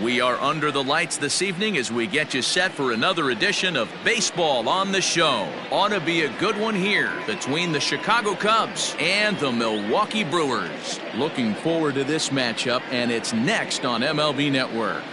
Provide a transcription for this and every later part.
We are under the lights this evening as we get you set for another edition of Baseball on the Show. Ought to be a good one here between the Chicago Cubs and the Milwaukee Brewers. Looking forward to this matchup, and it's next on MLB Network.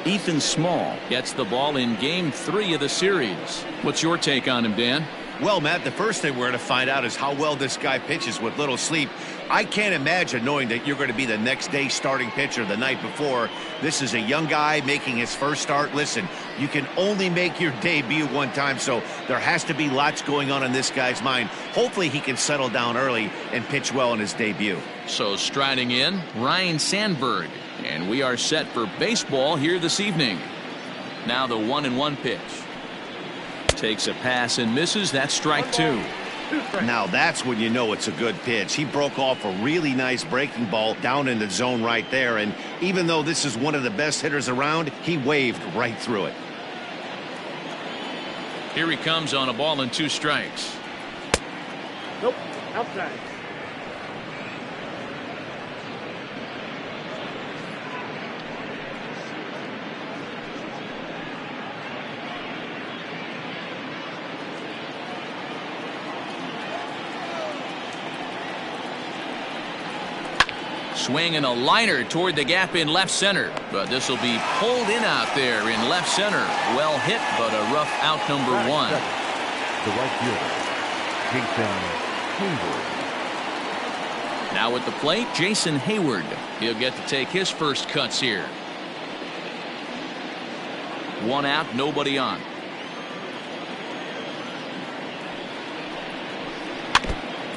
Ethan Small gets the ball in Game 3 of the series. What's your take on him, Dan? Well, Matt, the first thing we're going to find out is how well this guy pitches with little sleep. I can't imagine knowing that you're going to be the next day starting pitcher the night before. This is a young guy making his first start. Listen, you can only make your debut one time, so there has to be lots going on in this guy's mind. Hopefully he can settle down early and pitch well in his debut. So striding in, Ryan Sandberg. And we are set for baseball here this evening. Now the 1-1 pitch. Takes a pass and misses. That's strike 2. Now that's when you know it's a good pitch. He broke off a really nice breaking ball down in the zone right there. And even though this is one of the best hitters around, he waved right through it. Here he comes on a ball and 2 strikes. Nope, outside. Swing and a liner toward the gap in left center, but this will be pulled in out there in left center. Well hit, but a rough out, number 1. The right fielder, Jason Hayward. Now at the plate, Jason Hayward. He'll get to take his first cuts here. 1 out, nobody on.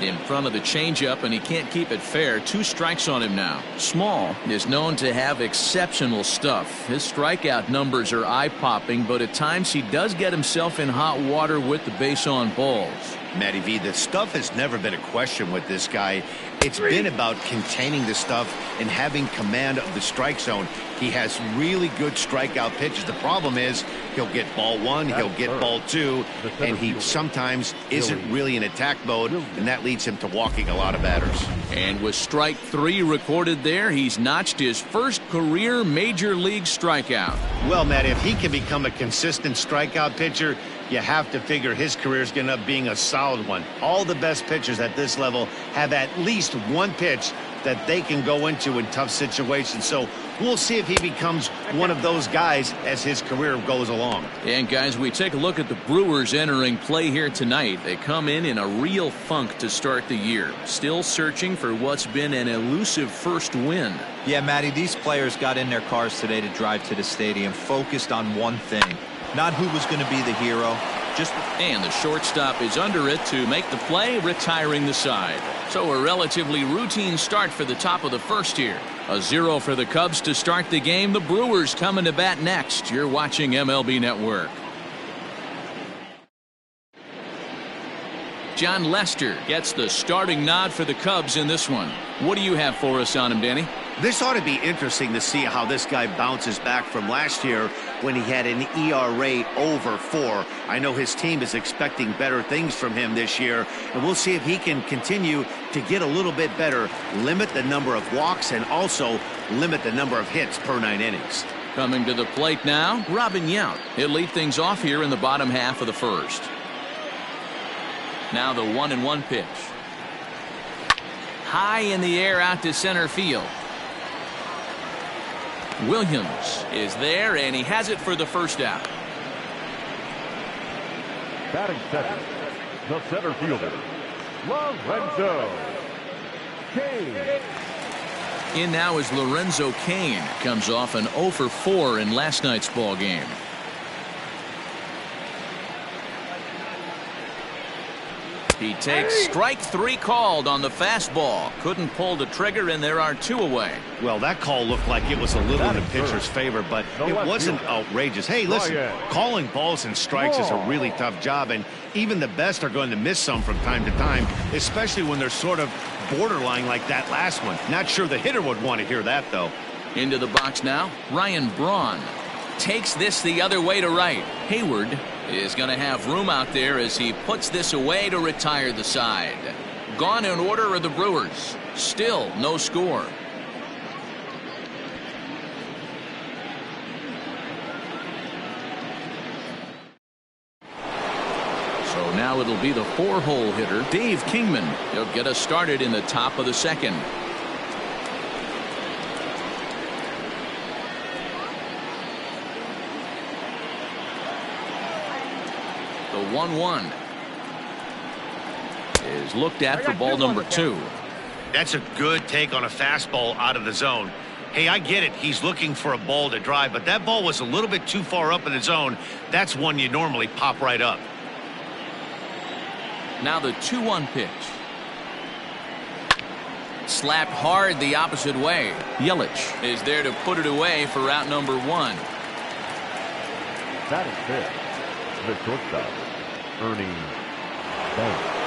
In front of the changeup, and he can't keep it fair. 2 strikes on him now. Small is known to have exceptional stuff. His strikeout numbers are eye-popping, but at times he does get himself in hot water with the base on balls. Matty V, the stuff has never been a question with this guy. It's been about containing the stuff and having command of the strike zone. He has really good strikeout pitches. The problem is he'll get ball 1, he'll get ball 2, and he sometimes isn't really in attack mode, and that leads him to walking a lot of batters. And with strike 3 recorded there, he's notched his first career major league strikeout. Well, Matt, if he can become a consistent strikeout pitcher, you have to figure his career is going to end up being a solid one. All the best pitchers at this level have at least one pitch that they can go into in tough situations. So we'll see if he becomes one of those guys as his career goes along. And guys, we take a look at the Brewers entering play here tonight. They come in a real funk to start the year. Still searching for what's been an elusive first win. Yeah, Matty, these players got in their cars today to drive to the stadium focused on one thing. Not who was going to be the hero. And the shortstop is under it to make the play, retiring the side. So a relatively routine start for the top of the first here. A 0 for the Cubs to start the game. The Brewers coming to bat next. You're watching MLB Network. John Lester gets the starting nod for the Cubs in this one. What do you have for us on him, Danny? This ought to be interesting to see how this guy bounces back from last year when he had an ERA over 4. I know his team is expecting better things from him this year, and we'll see if he can continue to get a little bit better, limit the number of walks, and also limit the number of hits per 9 innings. Coming to the plate now, Robin Yount. He'll lead things off here in the bottom half of the first. Now the 1-1 pitch. High in the air out to center field. Williams is there, and he has it for the first out. Batting second, the center fielder, Lorenzo Cain. In now is Lorenzo Cain. Comes off an 0 for 4 in last night's ball game. He takes strike 3 called on the fastball. Couldn't pull the trigger, and there are 2 away. Well, that call looked like it was a little in the pitcher's favor, but it wasn't outrageous. Hey, listen, calling balls and strikes is a really tough job, and even the best are going to miss some from time to time, especially when they're sort of borderline like that last one. Not sure the hitter would want to hear that, though. Into the box now, Ryan Braun takes this the other way to right. Hayward is going to have room out there as he puts this away to retire the side. Gone in order are the Brewers. Still no score. So now it'll be the 4-hole hitter, Dave Kingman. He'll get us started in the top of the second. The 1-1 is looked at for ball number 2. That's a good take on a fastball out of the zone. Hey, I get it. He's looking for a ball to drive, but that ball was a little bit too far up in the zone. That's one you normally pop right up. Now the 2-1 pitch. Slapped hard the opposite way. Yelich is there to put it away for out number 1. Batting fifth, the shortstop, Ernie Banks.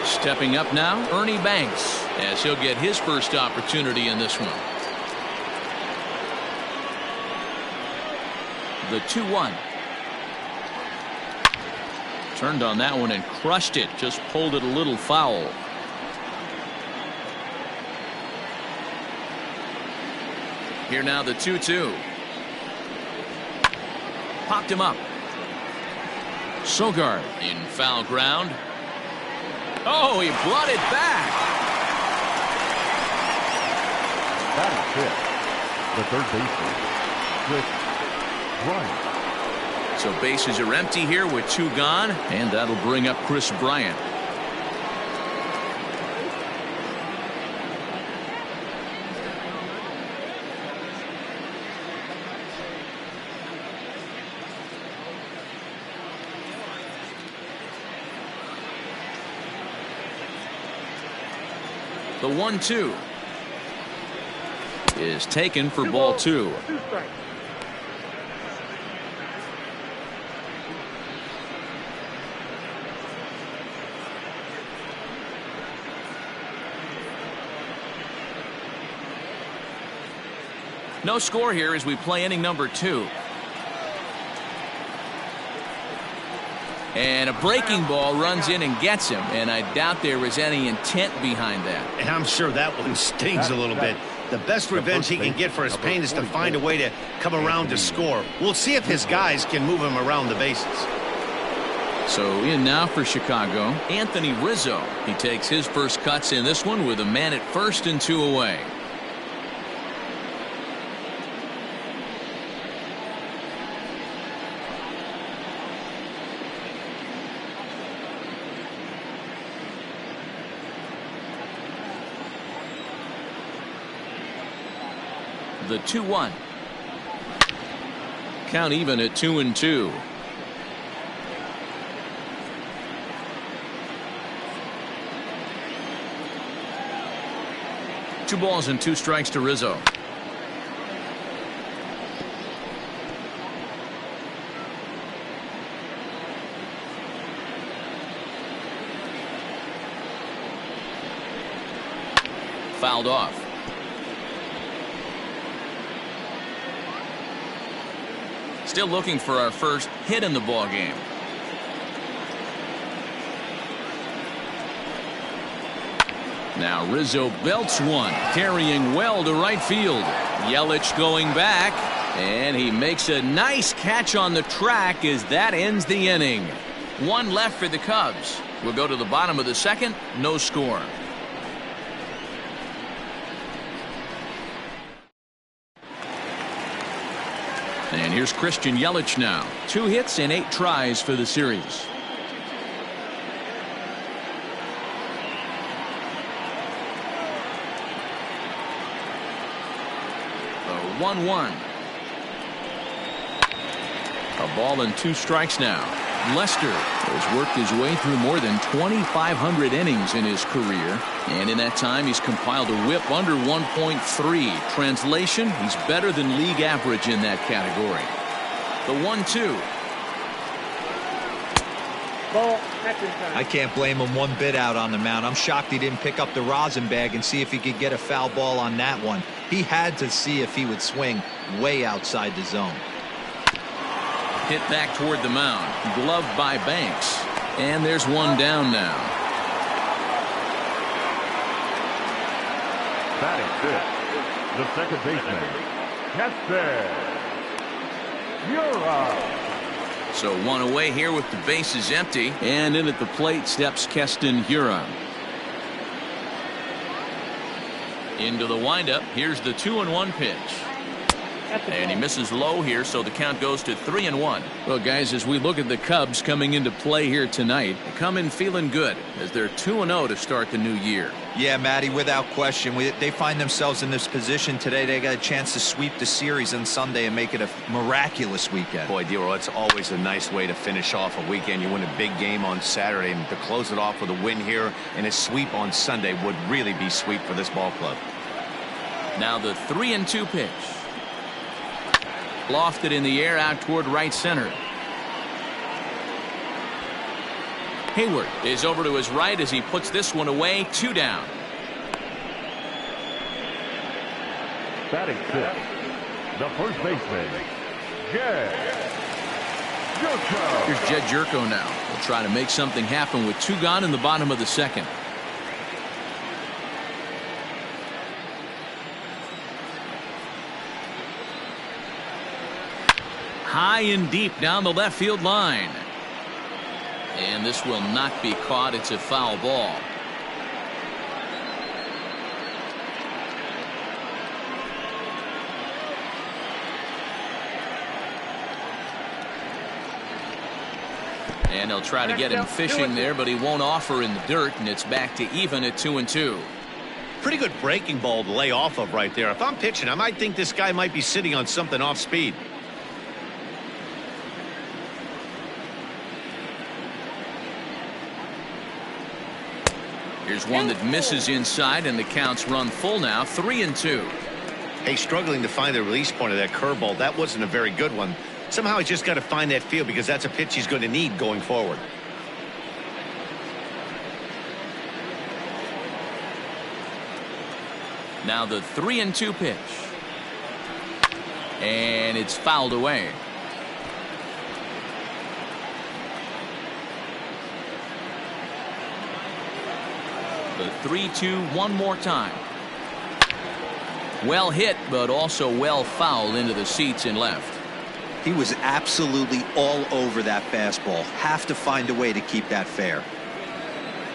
Stepping up now, Ernie Banks, as he'll get his first opportunity in this one. The 2-1. Turned on that one and crushed it. Just pulled it a little foul. Here now the 2-2. Popped him up. Sogard in foul ground. Oh, he blotted back. Batting fifth, the third baseman, Chris Bryant. So bases are empty here with 2 gone, and that'll bring up Chris Bryant. The 1-2 is taken for ball 2. No score here as we play inning number 2. And a breaking ball runs in and gets him, and I doubt there was any intent behind that. And I'm sure that one stings a little bit. The best revenge he can get for his pain is to find a way to come around to score. We'll see if his guys can move him around the bases. So in now for Chicago, Anthony Rizzo. He takes his first cuts in this one with a man at first and 2 away. The 2-1. Count even at 2-2. Two balls and 2 strikes to Rizzo. Fouled off. Still looking for our first hit in the ball game. Now Rizzo belts one, carrying well to right field. Yelich going back, and he makes a nice catch on the track as that ends the inning. 1 left for the Cubs. We'll go to the bottom of the second. No score. And here's Christian Yelich now. 2 hits and 8 tries for the series. The 1-1. A ball and 2 strikes now. Lester has worked his way through more than 2,500 innings in his career, and in that time he's compiled a whip under 1.3. Translation, he's better than league average in that category. The 1-2. I can't blame him one bit out on the mound. I'm shocked he didn't pick up the rosin bag and see if he could get a foul ball on that one. He had to see if he would swing way outside the zone. Hit back toward the mound. Gloved by Banks. And there's one down now. Batting fifth, the second baseman, Keston. You're up. So one away here with the bases empty. And in at the plate steps Keston Hiura. Into the windup. Here's the 2-1 pitch. And he misses low here, so the count goes to 3-1. Well, guys, as we look at the Cubs coming into play here tonight, they come in feeling good as they're 2-0 to start the new year. Yeah, Matty, without question. They find themselves in this position today. They got a chance to sweep the series on Sunday and make it a miraculous weekend. Boy, Dero, it's always a nice way to finish off a weekend. You win a big game on Saturday, and to close it off with a win here and a sweep on Sunday would really be sweet for this ball club. Now the 3-2 pitch. Lofted in the air out toward right center. Hayward is over to his right as he puts this one away. 2 down. Batting fifth, the first baseman, Jed Jerko. Here's Jed Jerko now. Will try to make something happen with 2 gone in the bottom of the second. High and deep down the left field line. And this will not be caught. It's a foul ball. And they'll try to get him fishing there, but he won't offer in the dirt, and it's back to even at 2-2. Pretty good breaking ball to lay off of right there. If I'm pitching, I might think this guy might be sitting on something off speed. Here's one that misses inside, and the count's run full now. 3-2. Hey, struggling to find the release point of that curveball. That wasn't a very good one. Somehow he's just got to find that feel because that's a pitch he's going to need going forward. Now the 3-2 pitch. And it's fouled away. The 3-2 one more time. Well hit, but also well fouled into the seats in left. He was absolutely all over that fastball. Have to find a way to keep that fair.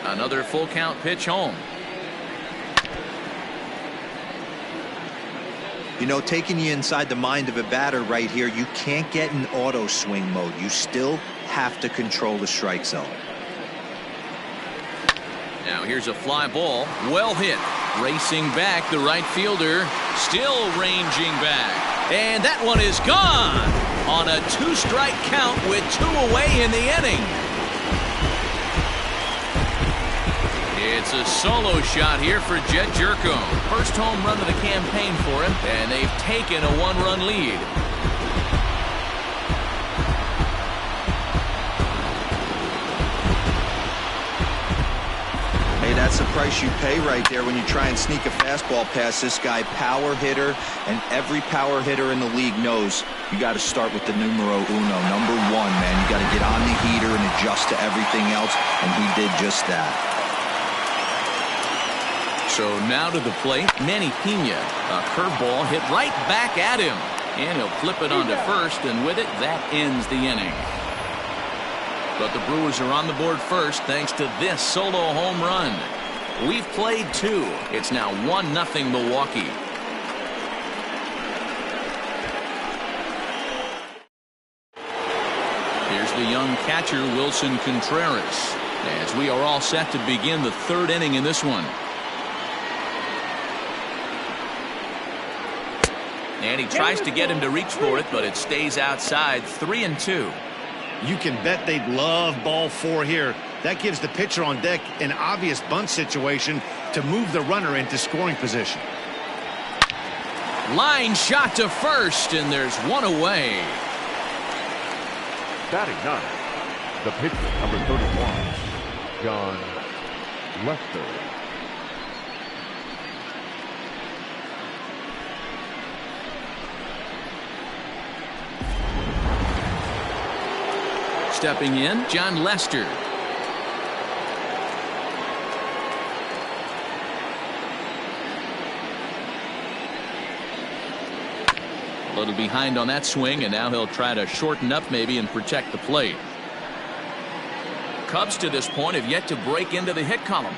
Another full count pitch home. You know, taking you inside the mind of a batter right here, you can't get in auto swing mode. You still have to control the strike zone. Now here's a fly ball. Well hit. Racing back, the right fielder. Still ranging back. And that one is gone on a 2-strike count with 2 away in the inning. It's a solo shot here for Jed Jerko. First home run of the campaign for him, and they've taken a 1-run lead. Hey, that's the price you pay right there when you try and sneak a fastball past this guy. Power hitter, and every power hitter in the league knows you got to start with the numero uno, number 1, man. You got to get on the heater and adjust to everything else, and he did just that. So now to the plate, Manny Pena. A curveball hit right back at him. And he'll flip it onto first, and with it, that ends the inning. But the Brewers are on the board first thanks to this solo home run. We've played 2. It's now 1-0 Milwaukee. Here's the young catcher, Wilson Contreras, as we are all set to begin the 3rd inning in this one. And he tries to get him to reach for it, but it stays outside. 3-2. You can bet they'd love ball 4 here. That gives the pitcher on deck an obvious bunt situation to move the runner into scoring position. Line shot to first, and there's 1 away. Batting 9th, the pitcher, number 31, John Lester. Stepping in, John Lester. A little behind on that swing, and now he'll try to shorten up maybe and protect the plate. Cubs to this point have yet to break into the hit column.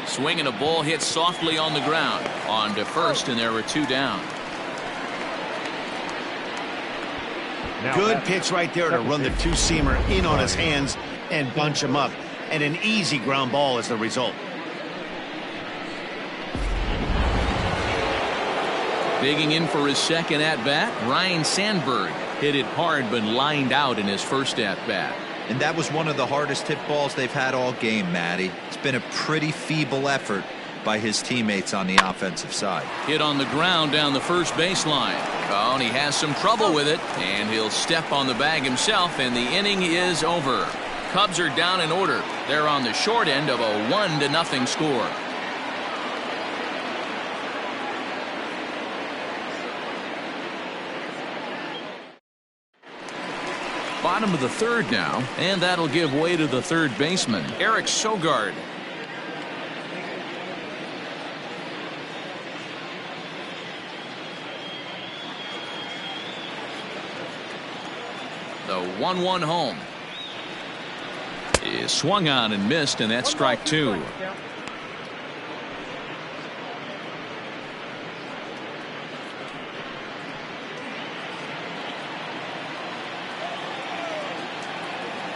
Swing and a ball hit softly on the ground. On to first, and there were 2 down. Good pitch right there to run the two-seamer in on his hands and bunch him up. And an easy ground ball as the result. Digging in for his second at-bat, Ryan Sandberg hit it hard but lined out in his first at-bat. And that was one of the hardest hit balls they've had all game, Matty. It's been a pretty feeble effort by his teammates on the offensive side. Hit on the ground down the first baseline. Oh, and he has some trouble with it, and he'll step on the bag himself, and the inning is over. Cubs are down in order. They're on the short end of a 1-0 score. Bottom of the third now, and that'll give way to the third baseman, Eric Sogard. The 1-1 home is swung on and missed, and that's strike 2.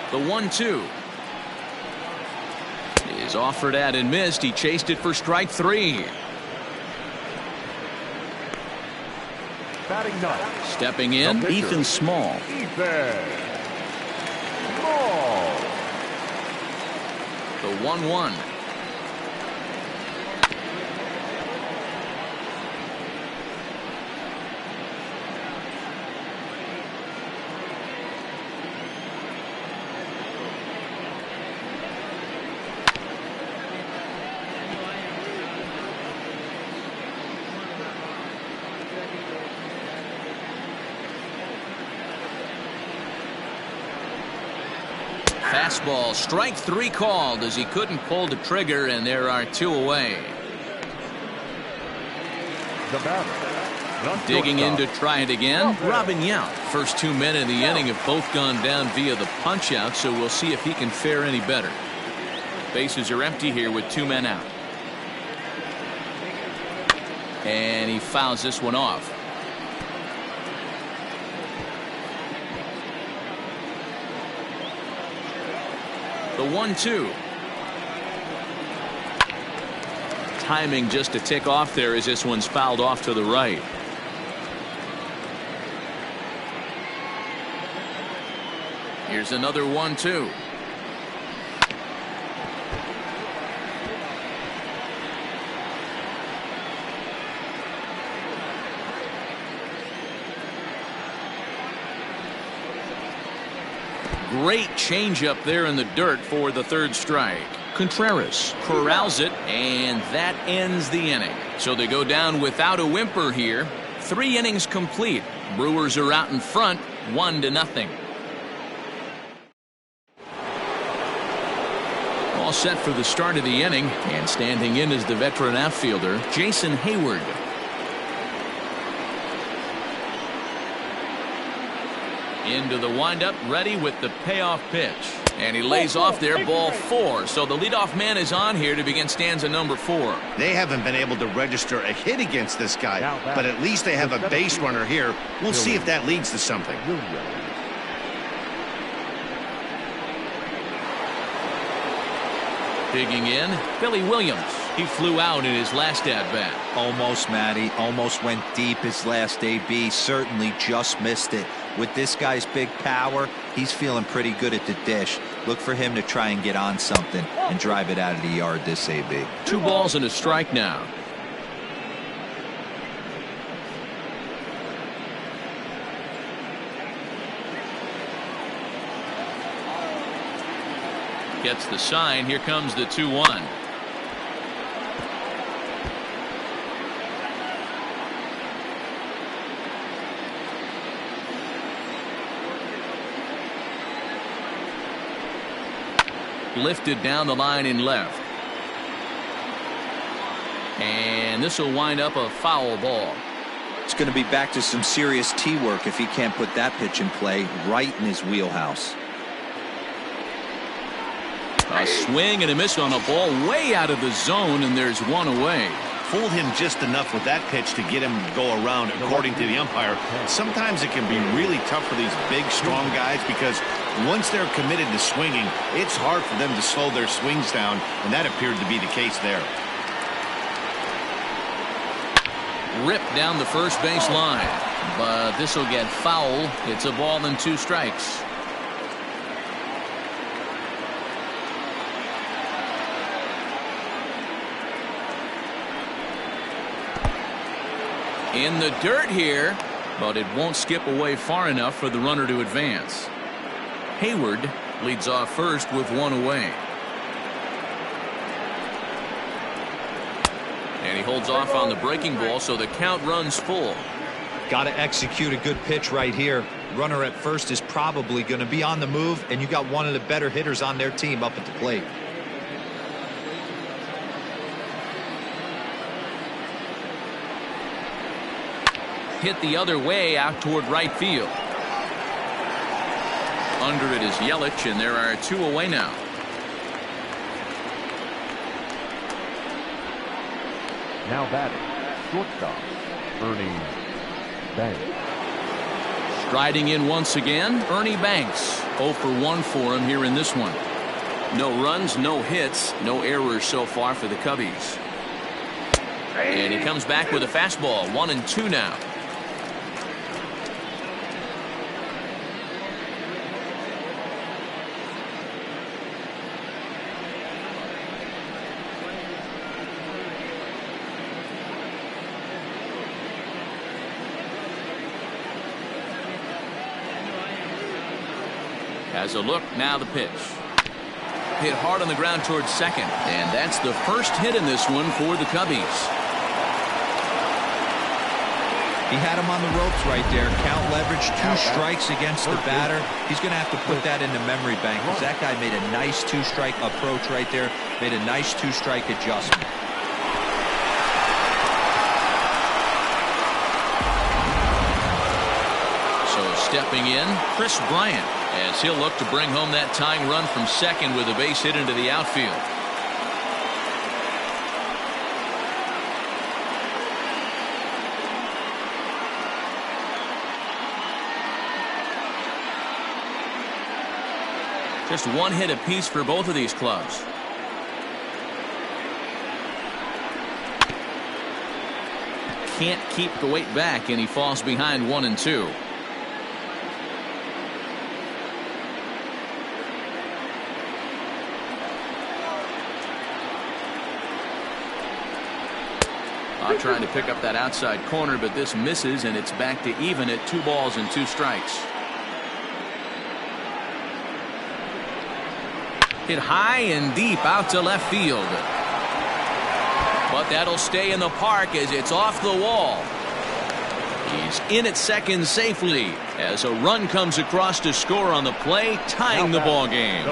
The 1-2 is offered at and missed. He chased it for strike 3. Batting ninth. Stepping in, Ethan Small. The 1-1. Fastball, strike 3 called as he couldn't pull the trigger, and there are 2 away. The batter. Digging in to try it again, Robin Yount. First 2 men in the inning have both gone down via the punch-out, so we'll see if he can fare any better. Bases are empty here with 2 men out. And he fouls this one off. The 1-2. Timing just to tick off there as this one's fouled off to the right. Here's another 1-2. Great changeup there in the dirt for the third strike. Contreras corrals it, and that ends the inning. So they go down without a whimper here. 3 innings complete. Brewers are out in front, 1-0. All set for the start of the inning, and standing in is the veteran outfielder, Jason Hayward. Into the windup, ready with the payoff pitch. And he lays off there, ball 4. So the leadoff man is on here to begin stanza number 4. They haven't been able to register a hit against this guy, but at least they have a base runner here. We'll see if that leads to something. Digging in, Billy Williams. He flew out in his last at-bat. Almost, Matty. Almost went deep his last AB. Certainly just missed it. With this guy's big power, he's feeling pretty good at the dish. Look for him to try and get on something and drive it out of the yard this AB. 2 balls and a strike now. Gets the sign. Here comes the 2-1. Lifted down the line in left. And And this will wind up a foul ball. It's going to be back to some serious tee work if he can't put that pitch in play right in his wheelhouse. A swing and a miss on a ball way out of the zone, and there's one away. Fooled him just enough with that pitch to get him to go around, according to the umpire. Sometimes it can be really tough for these big, strong guys because once they're committed to swinging, it's hard for them to slow their swings down, and that appeared to be the case there. Ripped down the first base line, but this will get foul. It's a ball and 2 strikes. In the dirt here, but it won't skip away far enough for the runner to advance. Hayward leads off first with 1 away. And he holds off on the breaking ball, so the count runs full. Got to execute a good pitch right here. Runner at first is probably going to be on the move, and you got one of the better hitters on their team up at the plate. Hit the other way out toward right field. Under it is Yelich, and there are 2 away now. Now batting, shortstop, Ernie Banks. Striding in once again, Ernie Banks. 0 for 1 for him here in this one. No runs, no hits, no errors so far for the Cubbies. And he comes back with a fastball, 1-2 now. Has a look, now the pitch. Hit hard on the ground towards second, and that's the first hit in this one for the Cubbies. He had him on the ropes right there. Count leverage, 2 strikes against the batter. He's going to have to put that in the memory bank because that guy made a nice 2-strike approach right there. Made a nice 2-strike adjustment. So stepping in, Chris Bryant, as he'll look to bring home that tying run from second with a base hit into the outfield. Just 1 hit apiece for both of these clubs. Can't keep the weight back, and he falls behind 1-2. Trying to pick up that outside corner, but this misses, and it's back to even at 2 balls and 2 strikes. Hit high and deep out to left field. But that'll stay in the park as it's off the wall. He's in at second safely as a run comes across to score on the play, tying the ball game.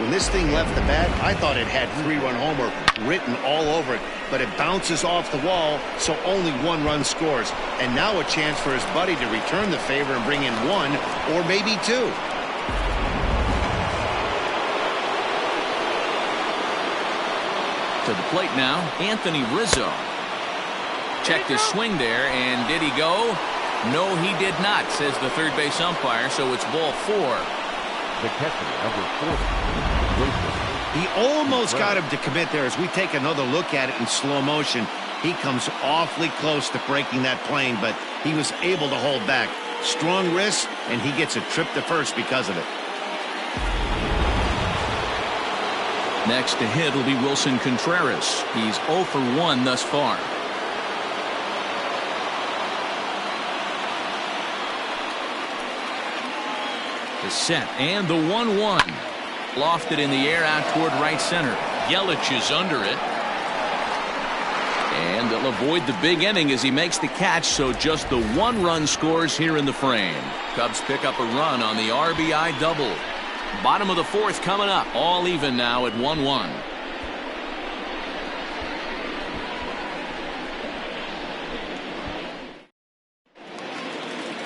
When this thing left the bat, I thought it had 3-run homer written all over it, but it bounces off the wall, so only 1 run scores. And now a chance for his buddy to return the favor and bring in 1 or maybe 2. To the plate now, Anthony Rizzo. Checked his swing there, and did he go? No, he did not, says the third base umpire, so it's ball 4. The catcher, number 40, He almost got him to commit there. As we take another look at it in slow motion, he comes awfully close to breaking that plane, but he was able to hold back. Strong wrist, and he gets a trip to first because of it. Next to hit will be Wilson Contreras. He's 0 for 1 thus far. The set and the 1-1. Lofted in the air out toward right center. Yelich is under it. And they'll avoid the big inning as he makes the catch, so just the 1 run scores here in the frame. Cubs pick up a run on the RBI double. Bottom of the 4th coming up. All even now at 1-1.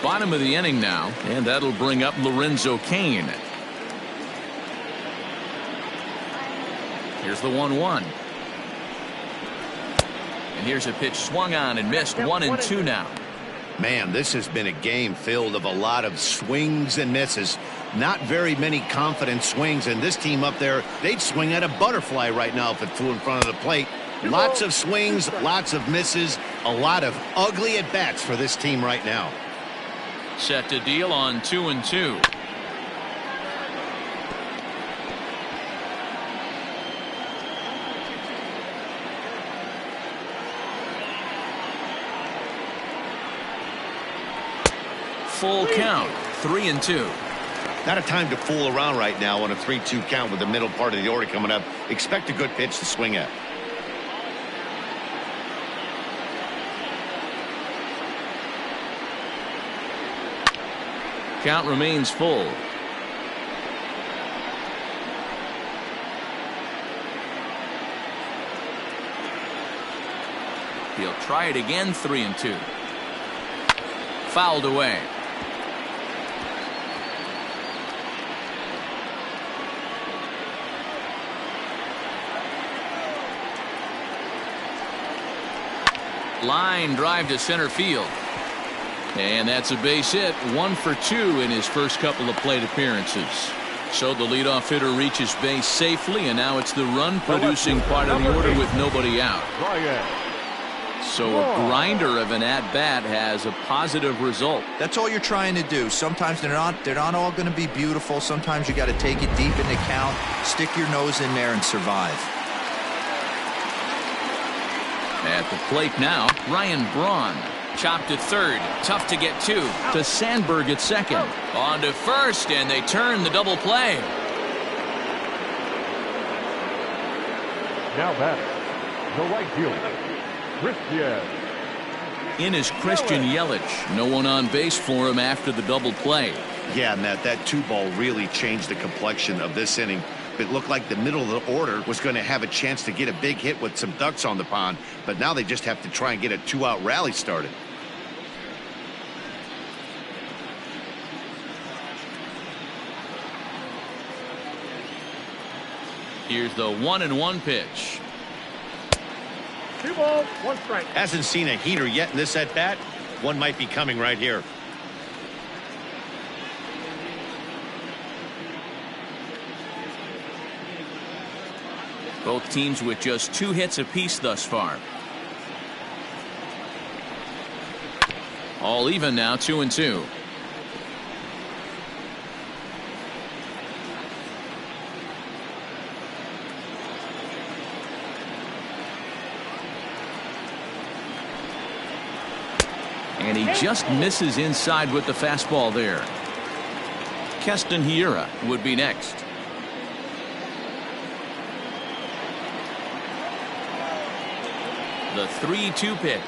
Bottom of the inning now, and that'll bring up Lorenzo Cain. Here's the 1-1. And here's a pitch swung on and missed. 1-2 now. Man, this has been a game filled of a lot of swings and misses. Not very many confident swings, and this team up there, they'd swing at a butterfly right now if it flew in front of the plate. Lots of swings, lots of misses, a lot of ugly at-bats for this team right now. Set to deal on 2-2. Full count, 3-2. Not a time to fool around right now on a 3-2 count with the middle part of the order coming up. Expect a good pitch to swing at. Count remains full. He'll try it again. 3-2. Fouled away. Line drive to center field. And that's a base hit. 1 for 2 in his first couple of plate appearances. So the leadoff hitter reaches base safely, and now it's the run-producing part of the order with nobody out. So a grinder of an at-bat has a positive result. That's all you're trying to do. Sometimes they're not all going to be beautiful. Sometimes you got to take it deep in the count, stick your nose in there, and survive. At the plate now, Ryan Braun. Chopped at third. Tough to get to Sandberg at second. On to first, and they turn the double play. Now batter, the right fielder, Christian. In is Christian Yelich. No one on base for him after the double play. Yeah, Matt, that 2-ball really changed the complexion of this inning. It looked like the middle of the order was going to have a chance to get a big hit with some ducks on the pond, but now they just have to try and get a 2-out rally started. Here's the 1-1 pitch. 2 balls, 1 strike. Hasn't seen a heater yet in this at-bat. One might be coming right here. Both teams with just 2 hits apiece thus far. All even now, 2-2. And he just misses inside with the fastball there. Keston Hiura would be next. The 3-2 pitch.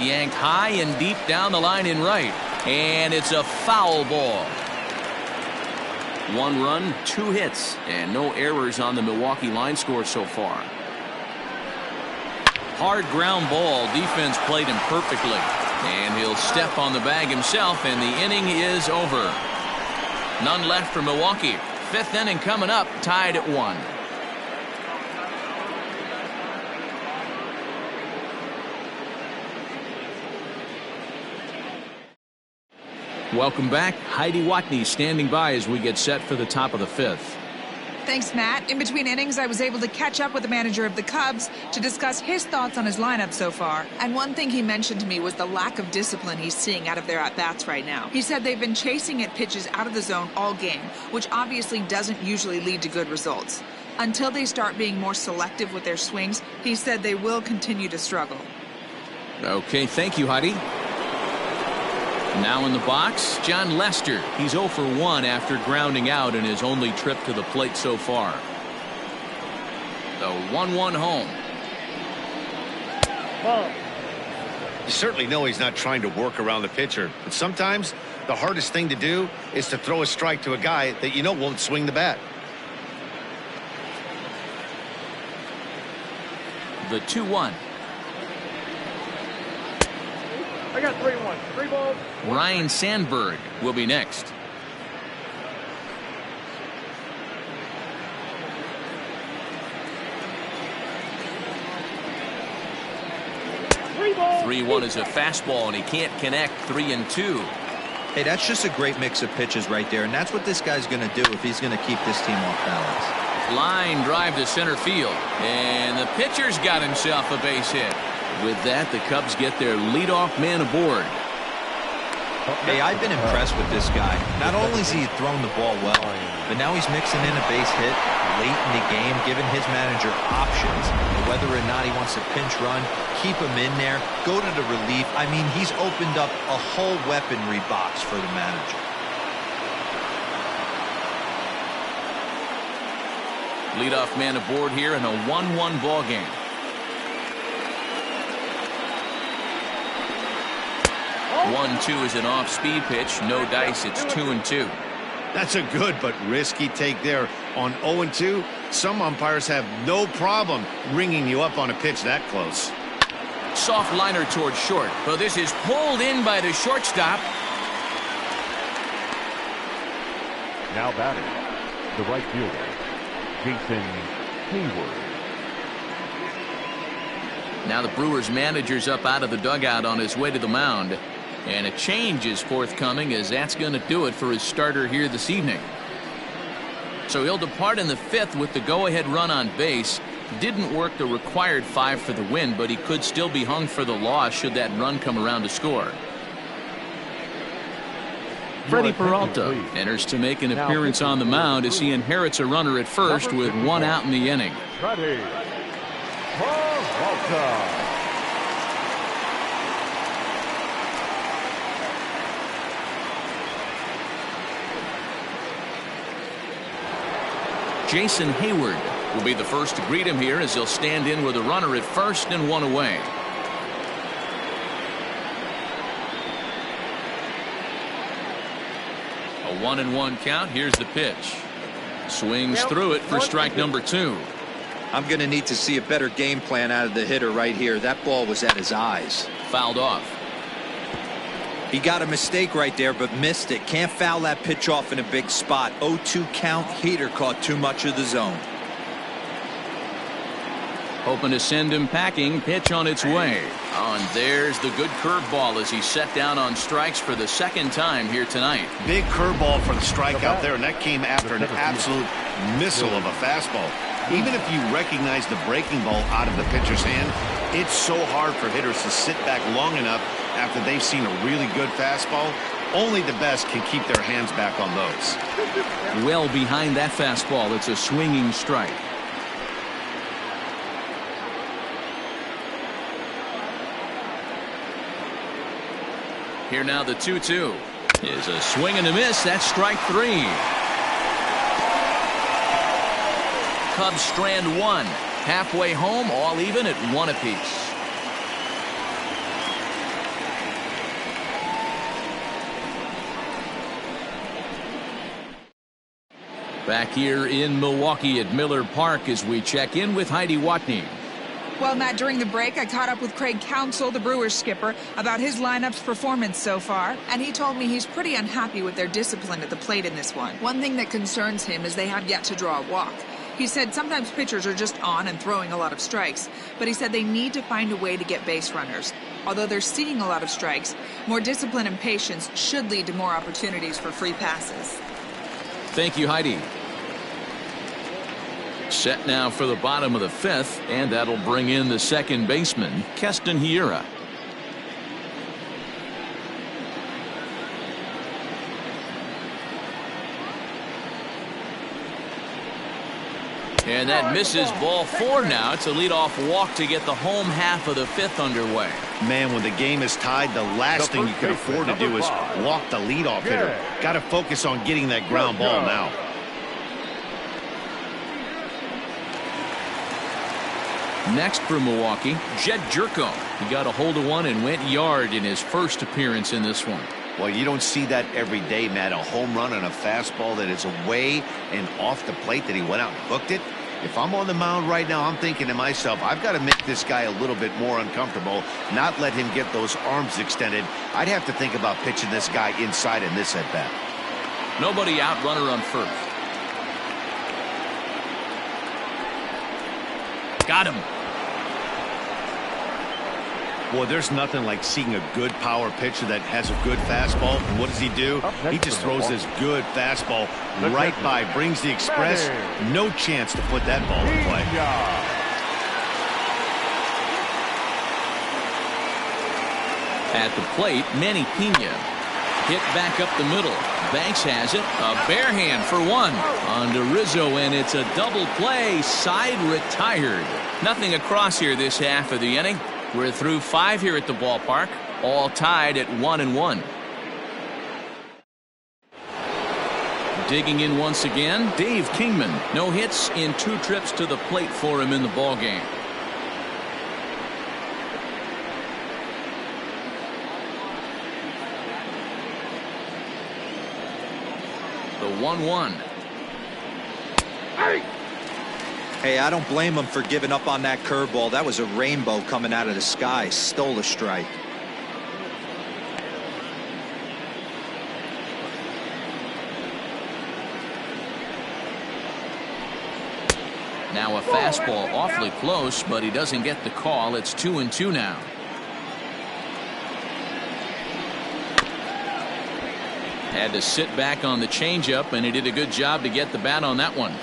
Yanked high and deep down the line in right. And it's a foul ball. 1 run, 2 hits, and no errors on the Milwaukee line score so far. Hard ground ball. Defense played him perfectly. And he'll step on the bag himself, and the inning is over. None left for Milwaukee. 5th inning coming up, tied at 1. Welcome back. Heidi Watney standing by as we get set for the top of the 5th. Thanks, Matt. In between innings, I was able to catch up with the manager of the Cubs to discuss his thoughts on his lineup so far. And one thing he mentioned to me was the lack of discipline he's seeing out of their at-bats right now. He said they've been chasing at pitches out of the zone all game, which obviously doesn't usually lead to good results. Until they start being more selective with their swings, he said they will continue to struggle. Okay, thank you, Heidi. Now in the box, John Lester. He's 0 for 1 after grounding out in his only trip to the plate so far. The 1-1 home. You certainly know he's not trying to work around the pitcher, but sometimes the hardest thing to do is to throw a strike to a guy that you know won't swing the bat. The 2-1. I got 3-1. 3 balls. Ryan Sandberg will be next. Three balls. 3-1 is a fastball, and he can't connect. 3-2. Hey, that's just a great mix of pitches right there, and that's what this guy's going to do if he's going to keep this team off balance. Line drive to center field, and the pitcher's got himself a base hit. With that, the Cubs get their leadoff man aboard. Hey, I've been impressed with this guy. Not only has he thrown the ball well, but now he's mixing in a base hit late in the game, giving his manager options, whether or not he wants to pinch run, keep him in there, go to the relief. I mean, he's opened up a whole weaponry box for the manager. Leadoff man aboard here in a 1-1 ball game. One-two is an off-speed pitch. No dice. It's 2-2. That's a good but risky take there. On 0-2, some umpires have no problem ringing you up on a pitch that close. Soft liner towards short. But this is pulled in by the shortstop. Now batting, the right fielder, Jason Hayward. Now the Brewers manager's up out of the dugout on his way to the mound. And a change is forthcoming, as that's going to do it for his starter here this evening. So he'll depart in the 5th with the go-ahead run on base. Didn't work the required 5 for the win, but he could still be hung for the loss should that run come around to score. Freddie Peralta enters to make an appearance on the mound as he inherits a runner at first with 1 out in the inning. Freddie Peralta. Jason Hayward will be the first to greet him here as he'll stand in with a runner at first and 1 away. A 1-1 count. Here's the pitch. Swings through it for strike number 2. I'm going to need to see a better game plan out of the hitter right here. That ball was at his eyes. Fouled off. He got a mistake right there, but missed it. Can't foul that pitch off in a big spot. 0-2 count. Heater caught too much of the zone. Hoping to send him packing. Pitch on its way. And there's the good curveball as he's set down on strikes for the 2nd time here tonight. Big curveball for the strikeout there, and that came after an absolute missile of a fastball. Even if you recognize the breaking ball out of the pitcher's hand, it's so hard for hitters to sit back long enough after they've seen a really good fastball. Only the best can keep their hands back on those. Well behind that fastball. It's a swinging strike. Here now the 2-2 is a swing and a miss. That's strike 3. Cubs strand 1. Halfway home, all even at 1 apiece. Back here in Milwaukee at Miller Park as we check in with Heidi Watney. Well, Matt, during the break, I caught up with Craig Counsell, the Brewers skipper, about his lineup's performance so far, and he told me he's pretty unhappy with their discipline at the plate in this one. One thing that concerns him is they have yet to draw a walk. He said sometimes pitchers are just on and throwing a lot of strikes, but he said they need to find a way to get base runners. Although they're seeing a lot of strikes, more discipline and patience should lead to more opportunities for free passes. Thank you, Heidi. Set now for the bottom of the 5th, and that'll bring in the second baseman, Keston Hiura. And that misses ball 4 now. It's a leadoff walk to get the home half of the 5th underway. Man, when the game is tied, the last thing you can afford to do is walk the leadoff hitter. Got to focus on getting that ground ball now. Next for Milwaukee, Jed Jerko. He got a hold of one and went yard in his first appearance in this one. Well, you don't see that every day, Matt. A home run on a fastball that is away and off the plate that he went out and hooked it. If I'm on the mound right now, I'm thinking to myself, I've got to make this guy a little bit more uncomfortable, not let him get those arms extended. I'd have to think about pitching this guy inside in this at-bat. Nobody out, runner on first. Got him. Boy, there's nothing like seeing a good power pitcher that has a good fastball. And what does he do? He just throws this good fastball right by, brings the express. No chance to put that ball in play. At the plate, Manny Pena. Hit back up the middle. Banks has it. A bare hand for one. On to Rizzo, and it's a double play. Side retired. Nothing across here this half of the inning. We're through 5 here at the ballpark, all tied at 1-1. Digging in once again, Dave Kingman. No hits in 2 trips to the plate for him in the ballgame. The 1-1. Hey, I don't blame him for giving up on that curveball. That was a rainbow coming out of the sky. Stole a strike. Now a fastball awfully close, but he doesn't get the call. It's 2-2 now. Had to sit back on the changeup, and he did a good job to get the bat on that one.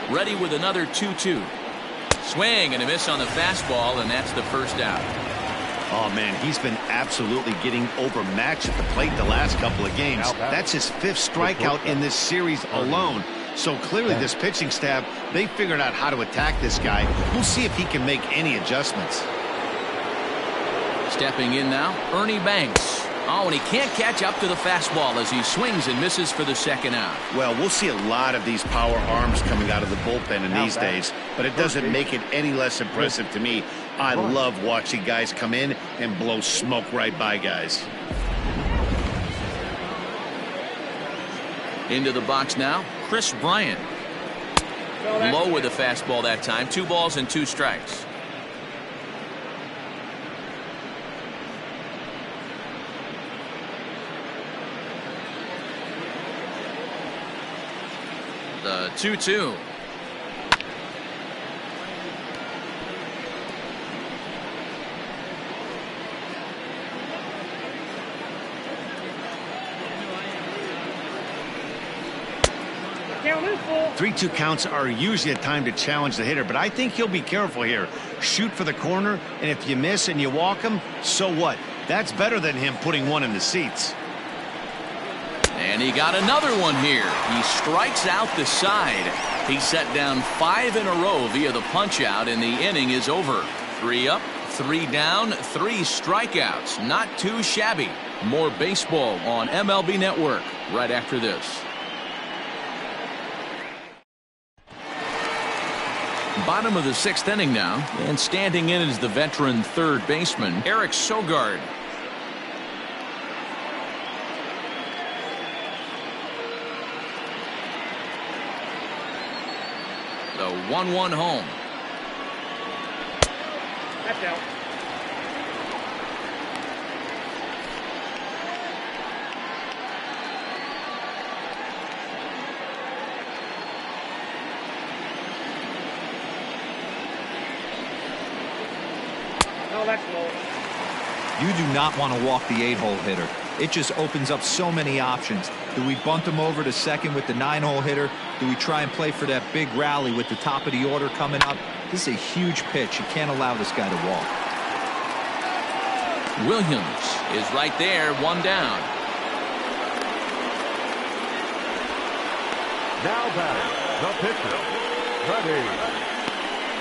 Ready with another 2-2. Swing and a miss on the fastball, and that's the first out. Oh, man, he's been absolutely getting overmatched at the plate the last couple of games. That's his 5th strikeout in this series alone. So clearly this pitching staff, they figured out how to attack this guy. We'll see if he can make any adjustments. Stepping in now, Ernie Banks. Oh, and he can't catch up to the fastball as he swings and misses for the second out. Well, we'll see a lot of these power arms coming out of the bullpen in these days, but it doesn't make it any less impressive to me. I love watching guys come in and blow smoke right by guys. Into the box now, Chris Bryant. Low with the fastball that time. 2 balls and 2 strikes. The 2-2. Count is full. 3-2 counts are usually a time to challenge the hitter, but I think he'll be careful here. Shoot for the corner, and if you miss and you walk him, so what? That's better than him putting one in the seats. And he got another one here. He strikes out the side. He set down 5 in a row via the punch out, and the inning is over. 3 up, 3 down, 3 strikeouts. Not too shabby. More baseball on MLB Network right after this. Bottom of the 6th inning now, and standing in is the veteran third baseman, Eric Sogard. The 1-1 home. That's out. No, that's low. You do not want to walk the 8-hole hitter. It just opens up so many options. Do we bunt him over to second with the 9-hole hitter? Do we try and play for that big rally with the top of the order coming up? This is a huge pitch. You can't allow this guy to walk. Williams is right there, 1 down. Now batting, the pitcher, Freddie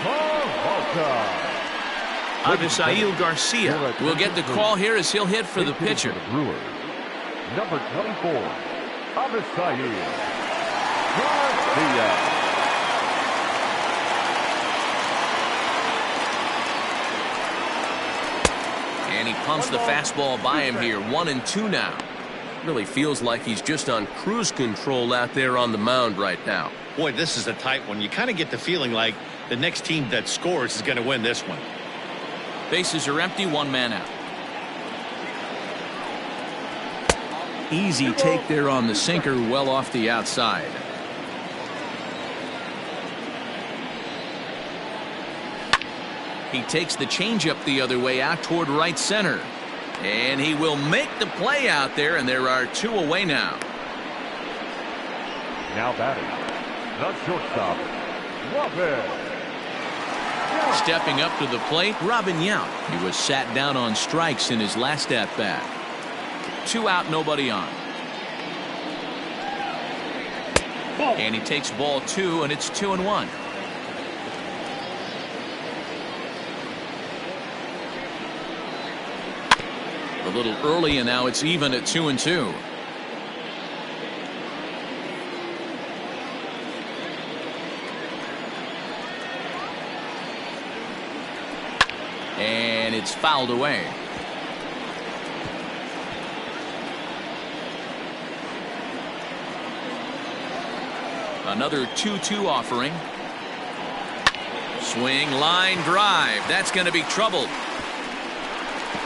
Peralta. Avisail Garcia will get the call here as he'll hit for the pitcher. The Brewers, number 24, Avisail Garcia. And he pumps the fastball by him here. 1-2 now. Really feels like he's just on cruise control out there on the mound right now. Boy, this is a tight one. You kind of get the feeling like the next team that scores is going to win this one. Bases are empty, one man out. Easy take there on the sinker, well off the outside. He takes the changeup the other way out toward right center. And he will make the play out there, and there are two away now. Now batting, the shortstop, Robin. Stepping up to the plate, Robin Yount. He was sat down on strikes in his last at-bat. 2 out, nobody on. And he takes ball 2, and it's 2-1. A little early, and now it's even at 2-2. And it's fouled away. Another 2-2 offering. Swing, line drive. That's going to be trouble.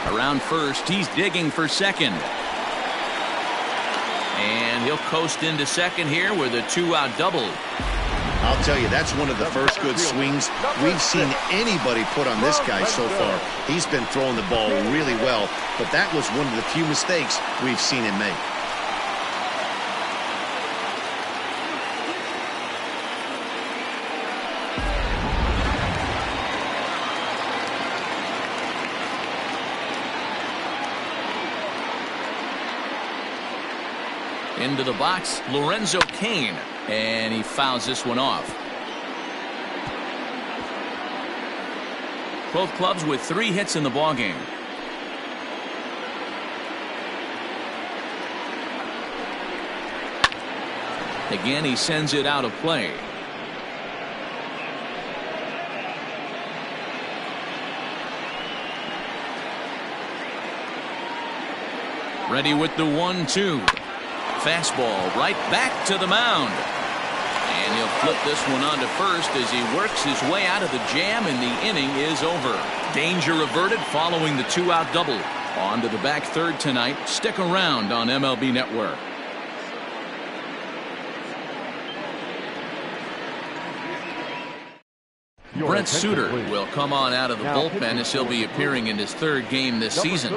Around first, he's digging for second. And he'll coast into second here with a 2-out double. I'll tell you, that's one of the first good swings we've seen anybody put on this guy so far. He's been throwing the ball really well, but that was one of the few mistakes we've seen him make. Into the box, Lorenzo Cain, and he fouls this one off. Both clubs with 3 hits in the ballgame. Again, he sends it out of play. Ready with the 1-2. Fastball right back to the mound. And he'll flip this one onto first as he works his way out of the jam, and the inning is over. Danger averted following the 2-out double. On to the back third tonight. Stick around on MLB Network. Brent Suter will come on out of the bullpen as he'll be appearing in his 3rd game this season.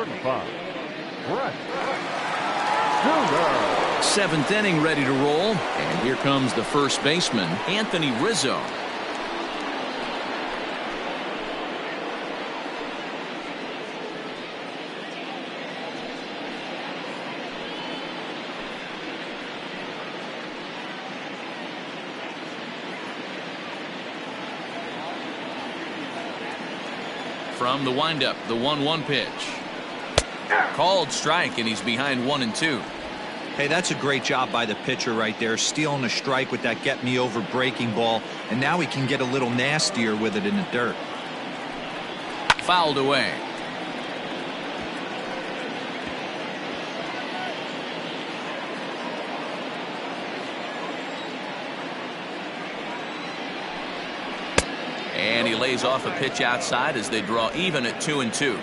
7th inning ready to roll, and here comes the first baseman, Anthony Rizzo. From the windup, the 1-1 pitch. Called strike, and he's behind 1-2. Hey, that's a great job by the pitcher right there, stealing a strike with that get-me-over breaking ball, and now he can get a little nastier with it in the dirt. Fouled away. And he lays off a pitch outside as they draw even at 2-2.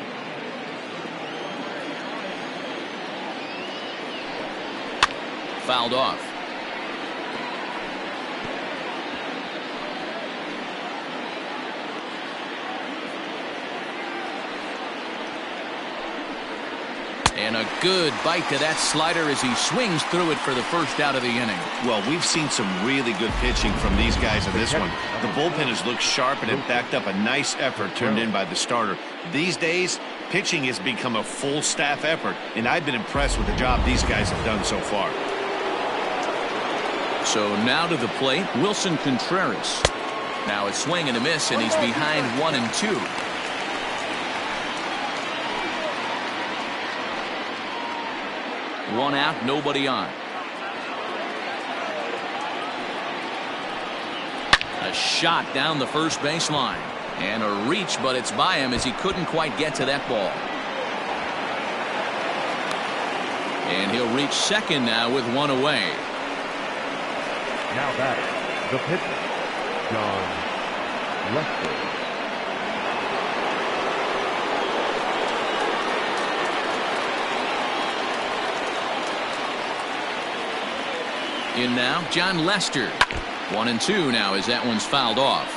Fouled off. And a good bite to that slider as he swings through it for the first out of the inning. Well, we've seen some really good pitching from these guys in this one. The bullpen has looked sharp, and it backed up a nice effort turned in by the starter. These days, pitching has become a full staff effort, and I've been impressed with the job these guys have done so far. So now to the plate, Wilson Contreras. Now a swing and a miss, and he's behind 1-2. One out, nobody on. A shot down the first baseline. And a reach, but it's by him as he couldn't quite get to that ball. And he'll reach second now with one away. Now batting, the pitcher, John Lester. In now, John Lester. 1-2 now as that one's fouled off.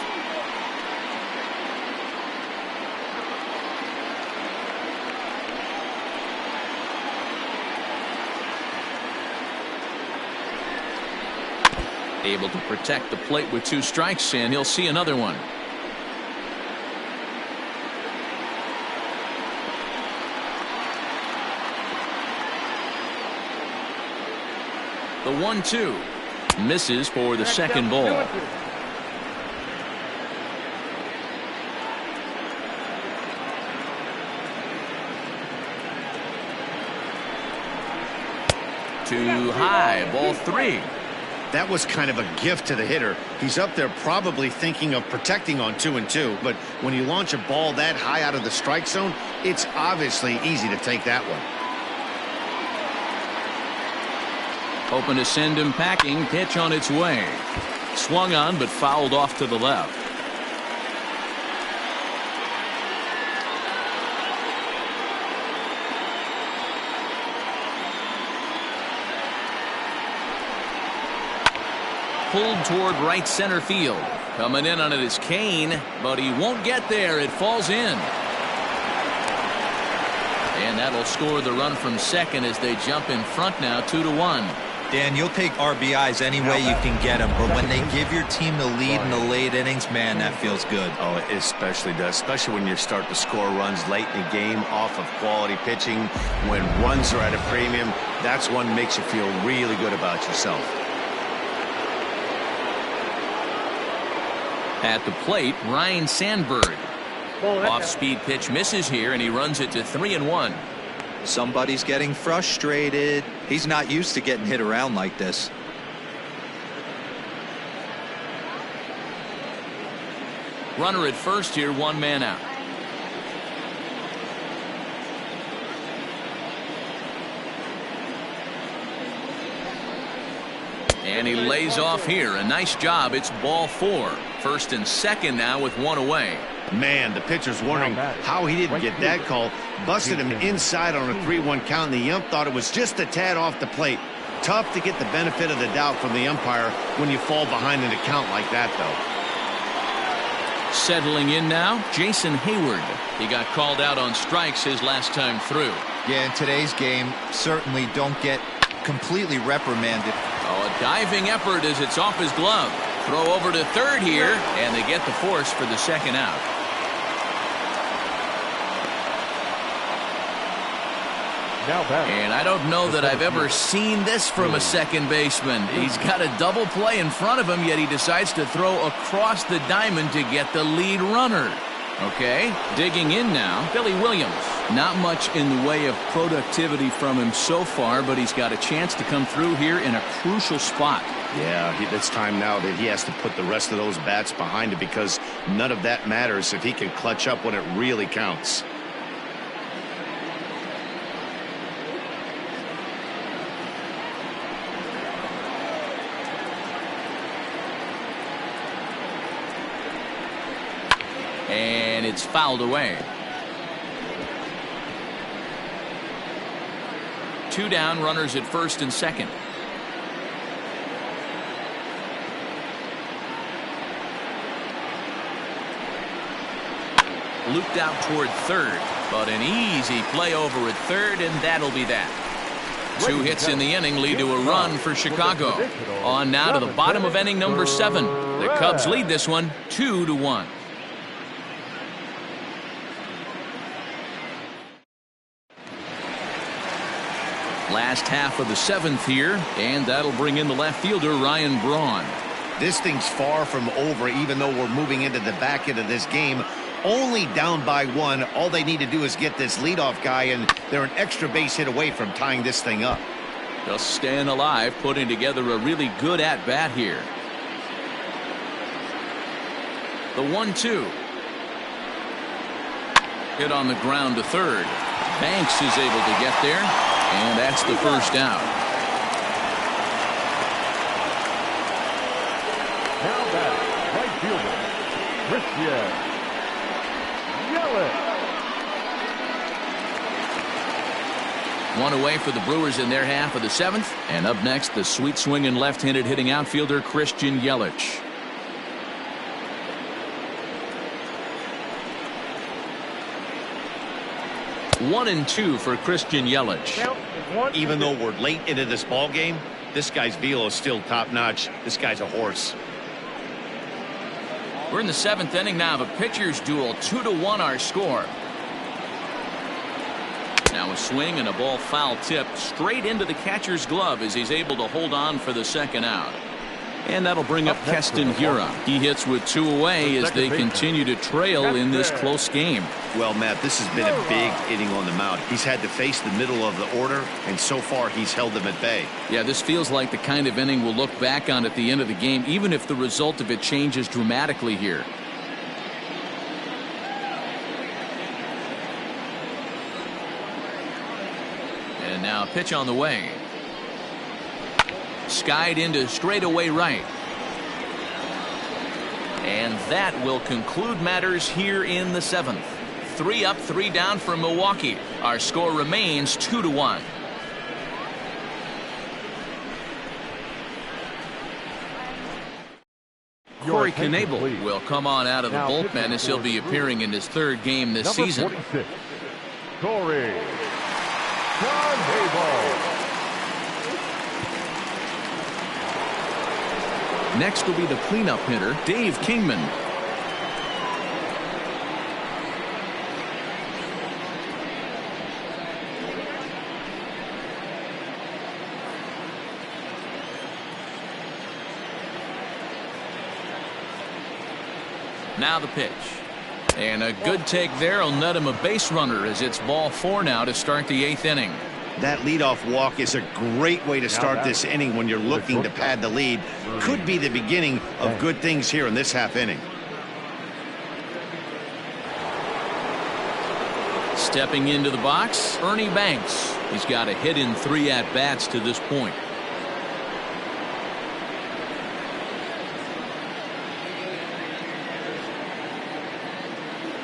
Able to protect the plate with 2 strikes, and he'll see another one. The 1-2 misses for the second ball. Too high, ball 3. That was kind of a gift to the hitter. He's up there probably thinking of protecting on 2-2, but when you launch a ball that high out of the strike zone, it's obviously easy to take that one. Hoping to send him packing. Pitch on its way. Swung on but fouled off to the left. Pulled toward right center field. Coming in on it is Kane, but he won't get there. It falls in. And that'll score the run from second as they jump in front now 2-1. Dan, you'll take RBIs any way you can get them, but when they give your team the lead in the late innings, man, that feels good. Oh, it especially does, especially when you start to score runs late in the game off of quality pitching. When runs are at a premium, that's one that makes you feel really good about yourself. At the plate, Ryan Sandberg. Off-speed pitch misses here, and he runs it to 3-1. Somebody's getting frustrated. He's not used to getting hit around like this. Runner at first here, 1 man out. And he lays off here. A nice job. It's ball 4. First and second now with 1 away. Man, the pitcher's wondering how he didn't get that call. Busted him inside on a 3-1 count, and the ump thought it was just a tad off the plate. Tough to get the benefit of the doubt from the umpire when you fall behind in a count like that, though. Settling in now, Jason Hayward. He got called out on strikes his last time through. Yeah, in today's game, certainly don't get completely reprimanded. Oh, a diving effort as it's off his glove. Throw over to third here, and they get the force for the second out. And I don't know that I've ever seen this from a second baseman. He's got a double play in front of him, yet he decides to throw across the diamond to get the lead runner. Okay, digging in now, Billy Williams. Not much in the way of productivity from him so far, but he's got a chance to come through here in a crucial spot. Yeah, it's time now that he has to put the rest of those bats behind it, because none of that matters if he can clutch up when it really counts. And it's fouled away. 2 down, runners at first and second. Looped out toward third, but an easy play over at third, and that'll be that. 2 hits in the inning lead to a run for Chicago. On now to the bottom of inning number 7. The Cubs lead this one 2-1. Last half of the 7th here, and that'll bring in the left fielder Ryan Braun. This thing's far from over, even though we're moving into the back end of this game. Only down by 1. All they need to do is get this leadoff guy, and they're an extra base hit away from tying this thing up. Just staying alive, putting together a really good at-bat here. The 1-2. Hit on the ground to third. Banks is able to get there. And that's the first out. Now batting, right fielder, Christian Yelich. One away for the Brewers in their half of the seventh. And up next, the sweet swinging left-handed hitting outfielder Christian Yelich. One and two for Christian Yelich. Even though we're late into this ball game, this guy's velo is still top-notch. This guy's a horse. We're in the seventh inning now of a pitcher's duel. 2-1 our score. Now a swing and a ball foul tipped straight into the catcher's glove as he's able to hold on for the second out. And that'll bring up Keston Hiura. He hits with two away as they continue to trail in this close game. Well, Matt, this has been a big inning on the mound. He's had to face the middle of the order, and so far he's held them at bay. Yeah, this feels like the kind of inning we'll look back on at the end of the game, even if the result of it changes dramatically here. And now a pitch on the way. Skied into straightaway right. And that will conclude matters here in the seventh. 3 up, 3 down for Milwaukee. Our score remains 2-1. Corey Knebel will come on out of the bullpen as he'll be appearing in his third game this season. 46, Corey Knebel. Next will be the cleanup hitter, Dave Kingman. Now the pitch. And a good take there will net him a base runner as it's ball 4 now to start the 8th inning. That leadoff walk is a great way to start this inning when you're looking to pad the lead. Could be the beginning of good things here in this half inning. Stepping into the box, Ernie Banks. He's got a hit in 3 at-bats to this point.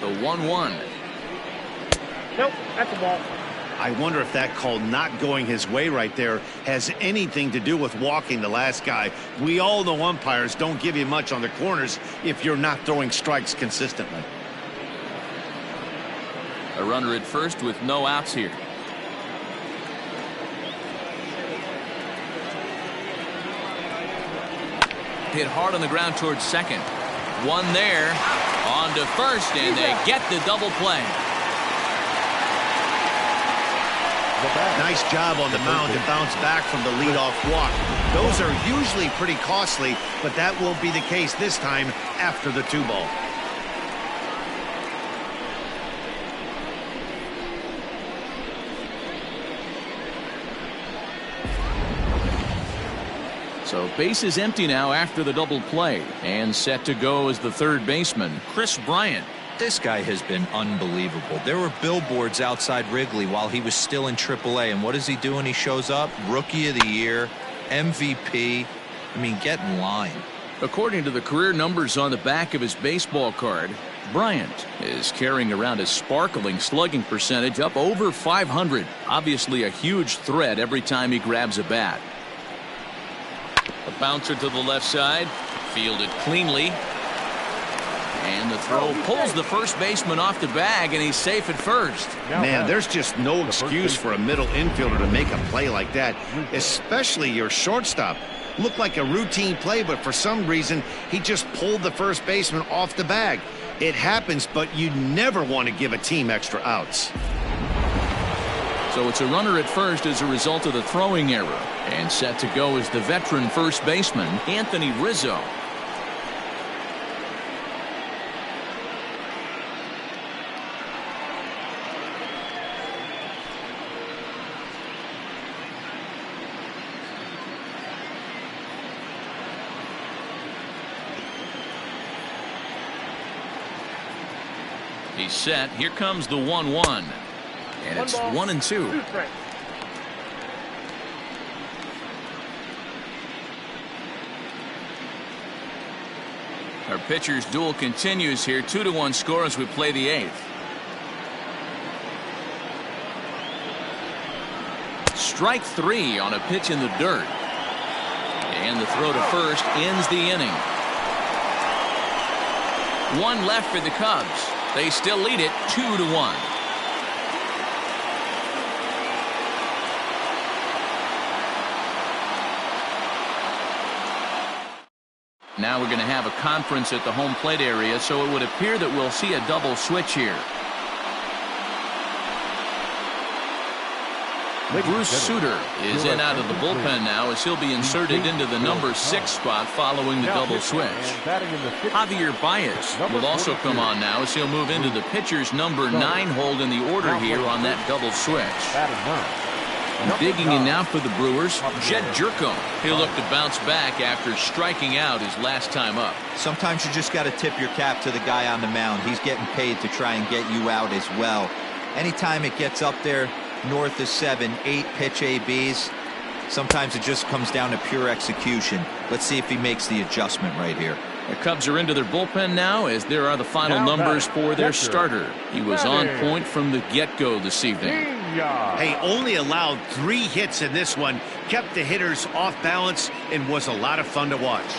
The 1-1. Nope, that's a ball. I wonder if that call not going his way right there has anything to do with walking the last guy. We all know umpires don't give you much on the corners if you're not throwing strikes consistently. A runner at first with no outs here. Hit hard on the ground towards second. One there. On to first, and they get the double play. Nice job on the mound to bounce back from the leadoff walk. Those are usually pretty costly, but that won't be the case this time after the 2-ball. So base is empty now after the double play, and set to go as the third baseman, Chris Bryant. This guy has been unbelievable. There were billboards outside Wrigley while he was still in AAA, and what is he doing? He shows up, Rookie of the Year, MVP. I mean, get in line. According to the career numbers on the back of his baseball card, Bryant is carrying around a sparkling slugging percentage up over 500. Obviously a huge threat every time he grabs a bat. A bouncer to the left side, fielded cleanly. And the throw pulls the first baseman off the bag, and he's safe at first. Man, there's just no excuse for a middle infielder to make a play like that, especially your shortstop. Looked like a routine play, but for some reason, he just pulled the first baseman off the bag. It happens, but you never want to give a team extra outs. So it's a runner at first as a result of the throwing error. And set to go is the veteran first baseman, Anthony Rizzo. He's set. Here comes the 1-1. And it's 1-2. Our pitcher's duel continues here. 2-1 score as we play the 8th. Strike 3 on a pitch in the dirt. And the throw to first ends the inning. 1 left for the Cubs. They still lead it 2-1. Now we're going to have a conference at the home plate area, so it would appear that we'll see a double switch here. Bruce Sutter is in out of the bullpen now as he'll be inserted into the number 6 spot following the double switch. Javier Baez will also come on now as he'll move into the pitcher's number 9 hold in the order here on that double switch. Digging in now for the Brewers, Jed Jerko. He'll look to bounce back after striking out his last time up. Sometimes you just got to tip your cap to the guy on the mound. He's getting paid to try and get you out as well. Anytime it gets up there north of 7, 8 pitch ABs, sometimes it just comes down to pure execution. Let's see if he makes the adjustment right here. The Cubs are into their bullpen now as there are the final numbers for their starter. He was on point from the get-go this evening. Hey, only allowed 3 hits in this one, kept the hitters off balance, and was a lot of fun to watch.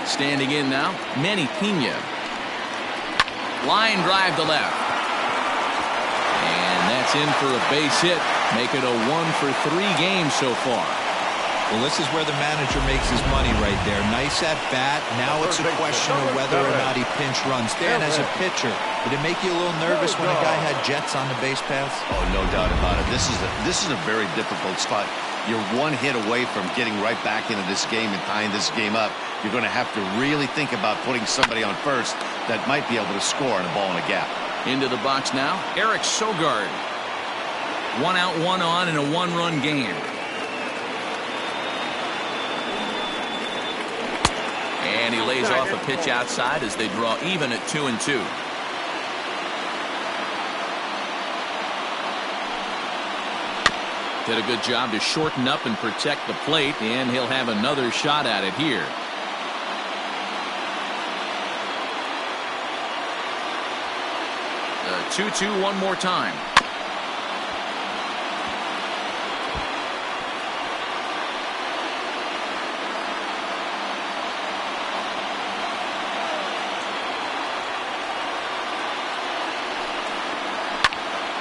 Standing in now, Manny Pena. Line drive to left. And that's in for a base hit. Make it a 1-for-3 game so far. Well, this is where the manager makes his money right there. Nice at bat. Now it's a question of whether or not he pinch runs. Dan, as a pitcher, did it make you a little nervous when a guy had jets on the base paths? Oh, no doubt about it. This is a very difficult spot. You're 1 hit away from getting right back into this game and tying this game up. You're going to have to really think about putting somebody on first that might be able to score on a ball in a gap. Into the box now, Eric Sogard. 1 out, 1 on in a 1-run game. And he lays off a pitch outside as they draw even at 2-2. Did a good job to shorten up and protect the plate, and he'll have another shot at it here. The 2-2 one more time.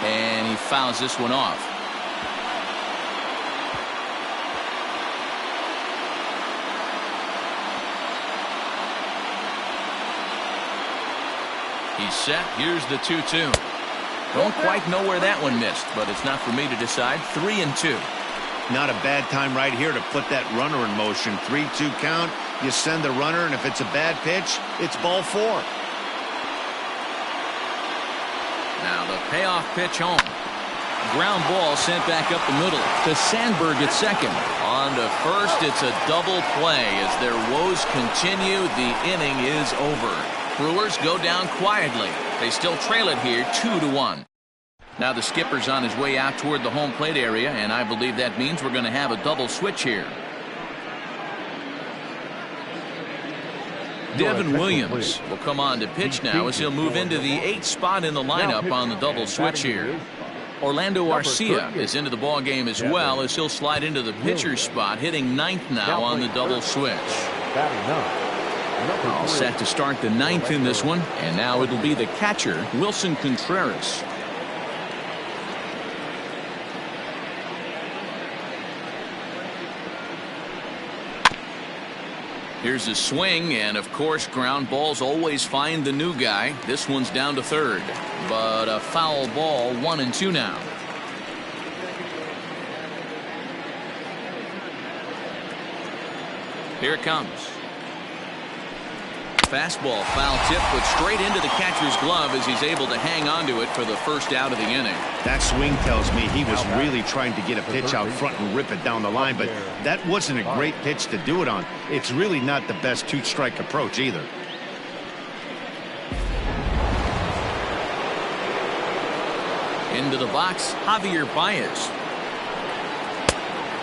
And he fouls this one off. He's set. Here's the 2-2. Don't quite know where that one missed, but it's not for me to decide. 3-2. Not a bad time right here to put that runner in motion. 3-2 count. You send the runner, and if it's a bad pitch, it's ball 4. Now the payoff pitch home. Ground ball sent back up the middle to Sandberg at second. On to first, it's a double play as their woes continue. The inning is over. Brewers go down quietly. They still trail it here 2-1. Now the skipper's on his way out toward the home plate area, and I believe that means we're going to have a double switch here. Devin Williams will come on to pitch now as he'll move into the 8th spot in the lineup on the double switch here. Orlando Arcia is into the ball game as well as he'll slide into the pitcher's spot, hitting 9th now on the double switch. All set to start the 9th in this one, and now it'll be the catcher, Wilson Contreras. Here's a swing, and of course ground balls always find the new guy. This one's down to third, but a foul ball. 1-2 now. Here it comes. Fastball foul tip, but straight into the catcher's glove as he's able to hang on to it for the first out of the inning. That swing tells me he was really trying to get a pitch out front and rip it down the line, but that wasn't a great pitch to do it on. It's really not the best 2-strike approach either. Into the box, Javier Baez.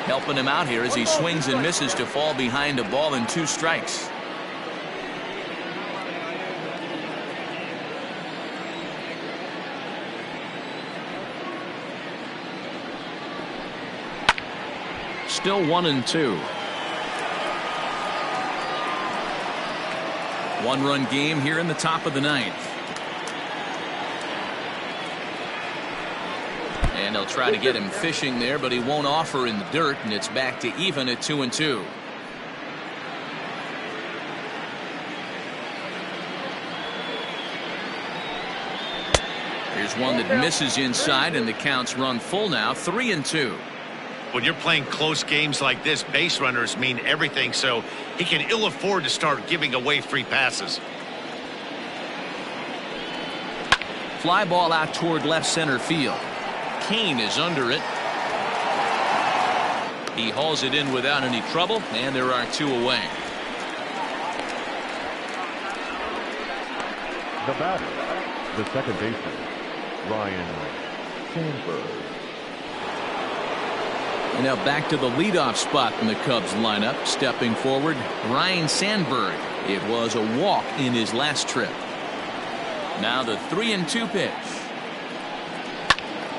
helping him out here as he swings and misses to fall behind a ball and 2 strikes. Still 1-2. 1-run game here in the top of the 9th. And they'll try to get him fishing there, but he won't offer in the dirt, and it's back to even at 2-2. Here's one that misses inside, and the count's run full now, 3-2. When you're playing close games like this, base runners mean everything, so he can ill afford to start giving away free passes. Fly ball out toward left center field. Kane is under it. He hauls it in without any trouble, and there are 2 away. The batter, the second baseman, Ryan Sandberg. And now back to the leadoff spot in the Cubs lineup. Stepping forward, Ryan Sandberg. It was a walk in his last trip. Now the 3-2 pitch.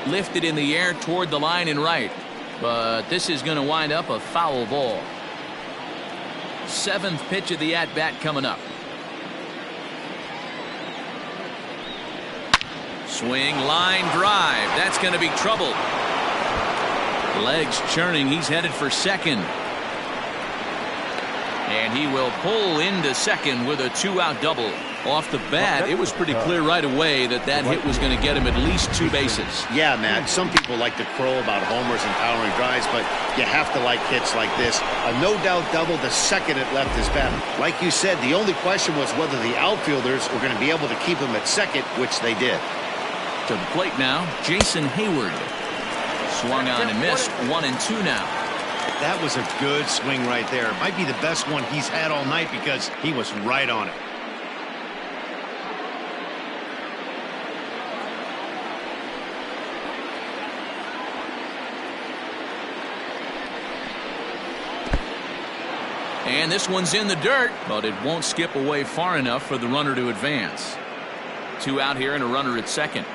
Lifted in the air toward the line and right. But this is going to wind up a foul ball. 7th pitch of the at-bat coming up. Swing, line drive. That's going to be trouble. Legs churning. He's headed for second. And he will pull into second with a 2-out double. Off the bat, it was pretty clear right away that hit was going to get him at least 2 bases. Yeah, Matt, some people like to crow about homers and powering drives, but you have to like hits like this. A no-doubt double the second it left his bat. Like you said, the only question was whether the outfielders were going to be able to keep him at second, which they did. To the plate now, Jason Hayward. Swung on and missed. 1-2 now. That was a good swing right there. Might be the best one he's had all night because he was right on it. And this one's in the dirt, but it won't skip away far enough for the runner to advance. 2 out here and a runner at second.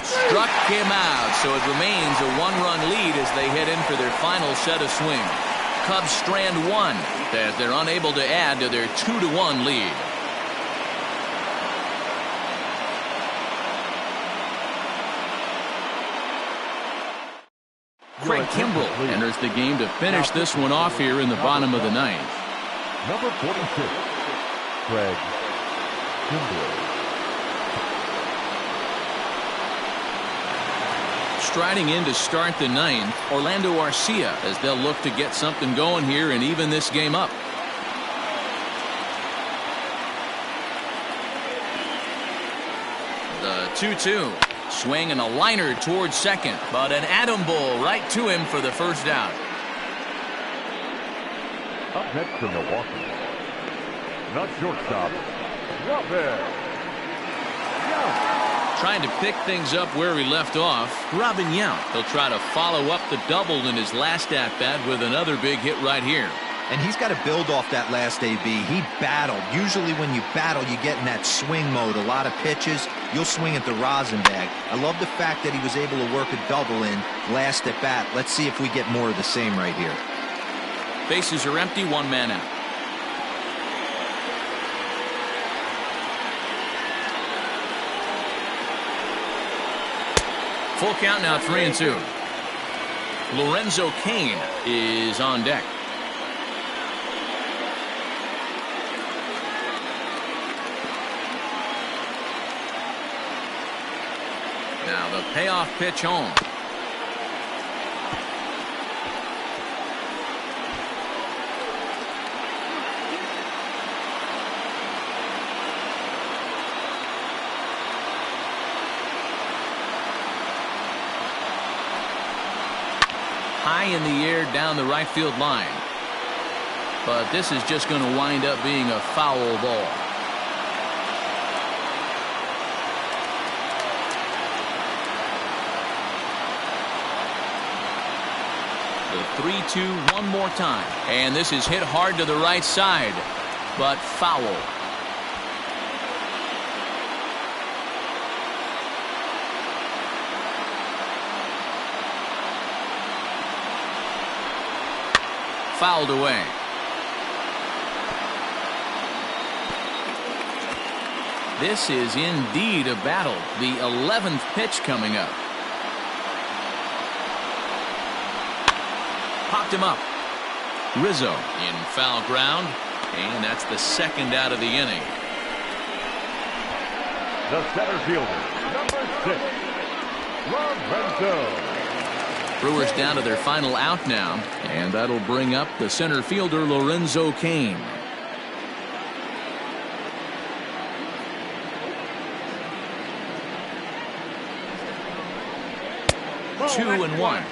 Struck him out, so it remains a 1-run lead as they head in for their final set of swings. Cubs strand 1 as they're unable to add to their 2-1 lead. Craig Kimbrell enters the game to finish this one off here in the bottom of the 9th. Number 46, Craig Kimbrell. Striding in to start the 9th, Orlando Arcia, as they'll look to get something going here and even this game up. The 2-2. Swing and a liner towards second, but an atom ball right to him for the first out. Up next for Milwaukee, not shortstop, Robin. Trying to pick things up where he left off, Robin Yount. He'll try to follow up the double in his last at-bat with another big hit right here. And he's got to build off that last AB. He battled. Usually when you battle, you get in that swing mode. A lot of pitches, you'll swing at the rosin bag. I love the fact that he was able to work a double in last at bat. Let's see if we get more of the same right here. Bases are empty, 1 man out. Full count now, 3-2. Lorenzo Cain is on deck. Now the payoff pitch home. High in the air down the right field line. But this is just going to wind up being a foul ball. The 3-2 one more time. And this is hit hard to the right side, but foul. Fouled away. This is indeed a battle. The 11th pitch coming up. Popped him up. Rizzo in foul ground, and that's the second out of the inning. The center fielder, number 6, Lorenzo. Brewers down to their final out now, and that'll bring up the center fielder Lorenzo Cain. Two and one.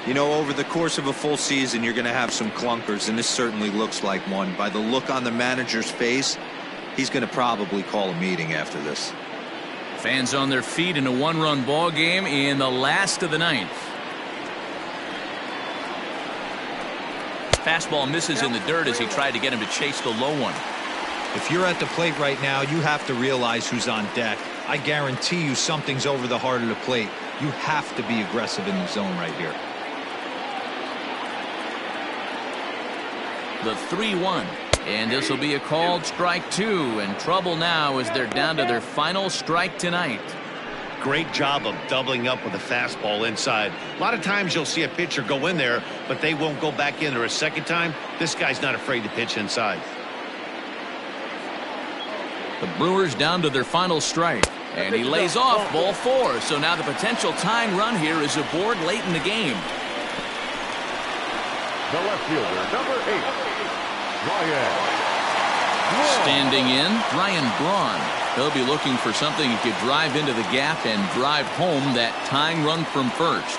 You know, over the course of a full season, you're going to have some clunkers, and this certainly looks like one. By the look on the manager's face, he's going to probably call a meeting after this. Fans on their feet in a one-run ball game in the last of the ninth. Fastball misses in the dirt as he tried to get him to chase the low one. If you're at the plate right now, you have to realize who's on deck. I guarantee you something's over the heart of the plate. You have to be aggressive in the zone right here. The 3-1. And this will be a called strike 2. And trouble now as they're down to their final strike tonight. Great job of doubling up with a fastball inside. A lot of times you'll see a pitcher go in there, but they won't go back in there a second time. This guy's not afraid to pitch inside. The Brewers down to their final strike. And he lays off ball 4. So now the potential tying run here is aboard late in the game. The left fielder, number 8, Ryan. Standing in, Ryan Braun. He'll be looking for something he could drive into the gap and drive home that tying run from first.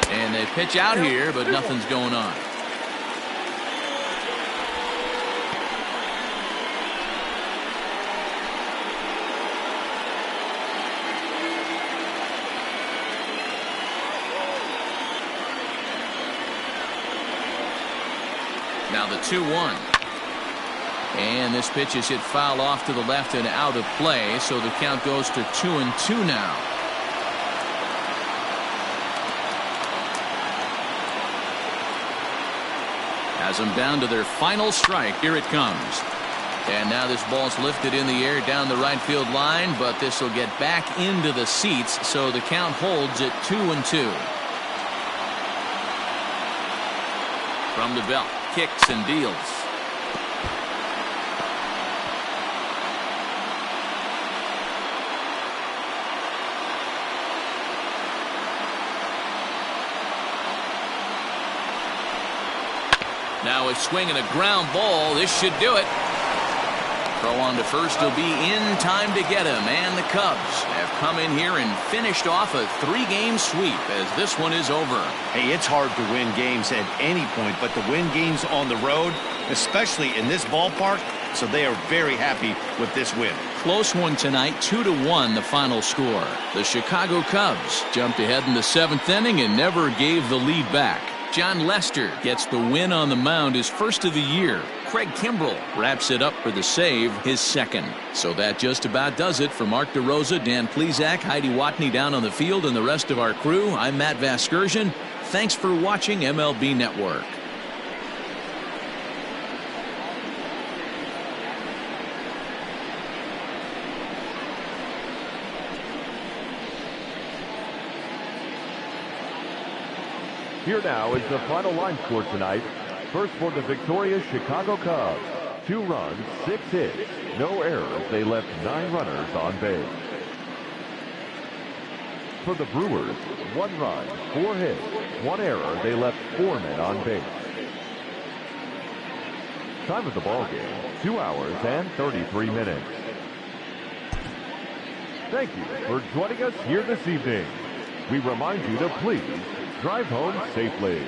And they pitch out here, but nothing's going on. Now the 2-1. And this pitch is hit foul off to the left and out of play, so the count goes to 2-2 now. Has them down to their final strike. Here it comes. And now this ball's lifted in the air down the right field line, but this will get back into the seats, so the count holds at 2-2. From the belt. Kicks and deals. Now a swing and a ground ball. This should do it. Throw on to first will be in time to get him, and the Cubs have come in here and finished off a 3-game sweep as this one is over. Hey, it's hard to win games at any point, but to win games on the road, especially in this ballpark, so they are very happy with this win. Close one tonight, 2-1 the final score. The Chicago Cubs jumped ahead in the 7th inning and never gave the lead back. John Lester gets the win on the mound, his first of the year. Craig Kimbrell wraps it up for the save, his second. So that just about does it. For Mark DeRosa, Dan Plesac, Heidi Watney down on the field, and the rest of our crew, I'm Matt Vasgersian. Thanks for watching MLB Network. Here now is the final line score tonight. First for the victorious Chicago Cubs. 2 runs, 6 hits, no errors. They left 9 runners on base. For the Brewers, 1 run, 4 hits, 1 error. They left 4 men on base. Time of the ball game, 2 hours and 33 minutes. Thank you for joining us here this evening. We remind you to please drive home safely.